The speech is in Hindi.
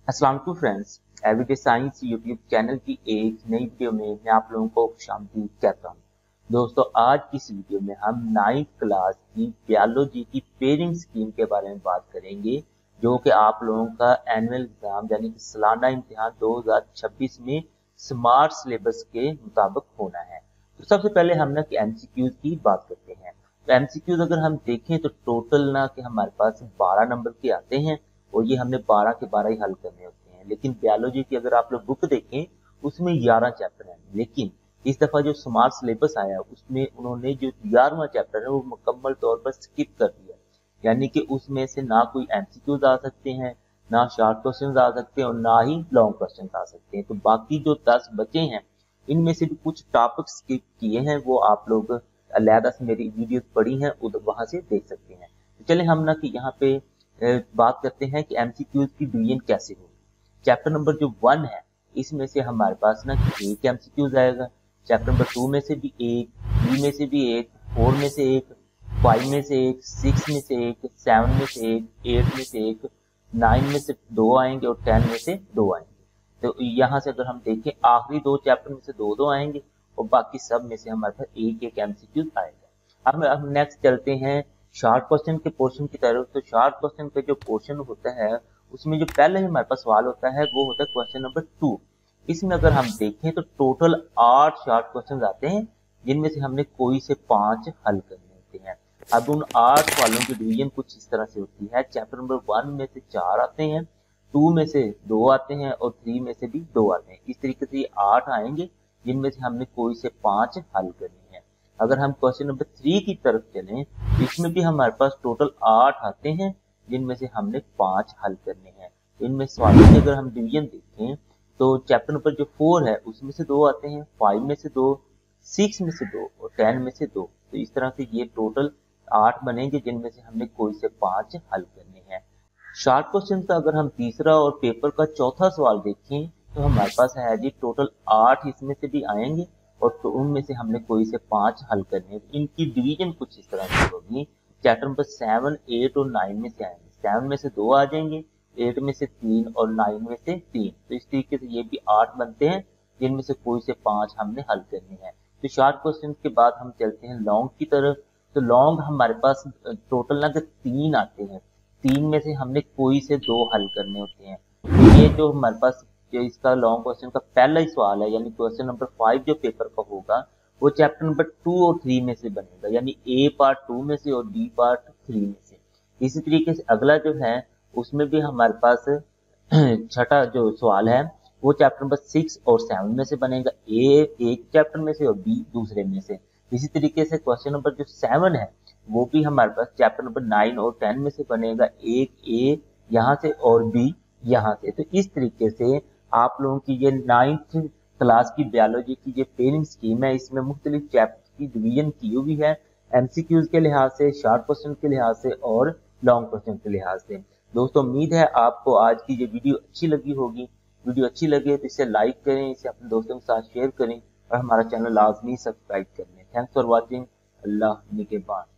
अस्सलाम वालेकुम friends, everyday science YouTube channel की एक नई वीडियो में मैं आप लोगों को खुशामदीद कहता हूँ। दोस्तों, आज की इस वीडियो में हम 9th क्लास की बायोलॉजी की पेयरिंग स्कीम के बारे में बात करेंगे, जो कि आप लोगों का एनुअल एग्जाम यानी कि सालाना इम्तिहान 2026 में स्मार्ट सिलेबस के मुताबिक होना है। तो सबसे पहले हम ना कि एमसीक्यूज की बात करते हैं। तो एमसीक्यूज अगर हम देखें तो टोटल ना कि हमारे पास 12 नंबर के आते हैं और ये हमने 12 के 12 ही हल करने होते हैं। लेकिन बायोलॉजी की अगर आप लोग बुक देखें उसमें 11 चैप्टर हैं, लेकिन इस दफा जो स्मार्ट सिलेबस आया उसमें उन्होंने जो 11वां चैप्टर है वो मुकम्मल तौर पर स्किप कर दिया। यानी कि उसमें से ना कोई एमसीक्यूज आ सकते हैं, ना शॉर्ट क्वेश्चन आ सकते हैं और ना ही लॉन्ग क्वेश्चन आ सकते हैं। तो बाकी जो 10 बचे हैं इनमें से भी कुछ टॉपिक स्किप किए हैं, वो आप लोग अलहदा से मेरी वीडियो पढ़ी हैं उधर वहां से देख सकते हैं। तो चले हम ना कि यहाँ पे बात करते हैं कि एमसीक्यूज की डिवीजन कैसे होगी। चैप्टर नंबर जो 1 है इसमें से हमारे पास ना एक एमसीक्यूज आएगा। चैप्टर नंबर 2 में से भी एक, 3 में से भी एक, 4 में से एक, 5 में से एक, 6 में से एक, 7 में से एक, 8 में से एक, 9 में से 2 आएंगे और 10 में से 2 आएंगे। तो यहाँ से अगर हम देखें आखिरी 2 चैप्टर में से 2 आएंगे और बाकी सब में से हमारे पास एक एक एमसीक्यूज आएगा। अब हम नेक्स्ट चलते हैं शॉर्ट क्वेश्चन के पोर्शन की तरफ। तो शॉर्ट क्वेश्चन का जो पोर्शन होता है उसमें जो पहले हमारे पास सवाल होता है वो होता है क्वेश्चन नंबर 2। इसमें अगर हम देखें तो टोटल 8 शॉर्ट क्वेश्चन आते हैं, जिनमें से हमने कोई से 5 हल करने होते हैं। अब उन 8 सवालों की डिवीजन कुछ इस तरह से होती है। चैप्टर नंबर 1 में से 4 आते हैं, 2 में से 2 आते हैं और 3 में से भी 2 आते हैं। इस तरीके से 8 आएंगे, जिनमें से हमने कोई से 5 हल करने हैं। अगर हम क्वेश्चन नंबर 3 की तरफ चलें, इसमें भी हमारे पास टोटल 8 आते हैं, जिनमें से हमने 5 हल करने हैं। इनमें सवालों की अगर हम डिवीजन देखें तो चैप्टर नंबर जो 4 है उसमें से 2 आते हैं, 5 में से 2, 6 में से 2 और 10 में से 2। तो इस तरह से ये टोटल 8 बनेंगे, जिनमें से हमने कोई से 5 हल करने हैं। शॉर्ट क्वेश्चन का अगर हम तीसरा और पेपर का चौथा सवाल देखें तो हमारे पास है जी टोटल 8 इसमें से भी आएंगे और तो उनमें से हमने कोई से 5 हल करने हैं। इनकी डिवीजन कुछ इस तरह से होगी। चैप्टर नंबर 7, 8 और 9 में से आएंगे। 7 में से 2 आ जाएंगे, 8 में से 3 और 9 में से 3। तो इस तरीके से ये भी 8 बनते हैं, जिनमें से कोई से 5 हमने हल करने हैं। तो शॉर्ट क्वेश्चन के बाद हम चलते हैं लॉन्ग की तरफ। तो लॉन्ग हमारे पास टोटल ना 3 आते हैं, 3 में से हमने कोई से 2 हल करने होते हैं। तो ये जो हमारे पास जो इसका लॉन्ग क्वेश्चन का पहला ही सवाल है यानी क्वेश्चन नंबर 5 जो पेपर का होगा वो चैप्टर नंबर 2 और 3 में से बनेगा, यानी ए पार्ट 2 में से और बी पार्ट 3 में से। इसी तरीके से अगला जो है उसमें भी हमारे पास छठा जो सवाल है वो चैप्टर नंबर 6 और 7 में से बनेगा, ए एक चैप्टर में से और बी दूसरे में से। इसी तरीके से क्वेश्चन नंबर जो 7 है वो भी हमारे पास चैप्टर नंबर 9 और 10 में से बनेगा, एक ए यहाँ से और बी यहाँ से। तो इस तरीके से आप लोगों की ये 9th क्लास की बायोलॉजी की जो पेयरिंग स्कीम है इसमें मुख्तलिफ चैप्टर की डिवीजन की हुई है, एमसीक्यूज के लिहाज से, शॉर्ट क्वेश्चन के लिहाज से और लॉन्ग क्वेश्चन के लिहाज से। दोस्तों, उम्मीद है आपको आज की ये वीडियो अच्छी लगी होगी। वीडियो अच्छी लगे तो इसे लाइक करें, इसे अपने दोस्तों के साथ शेयर करें और हमारा चैनल लाजमी सब्सक्राइब कर लें। Thanks for watching. अल्लाह निगहबान।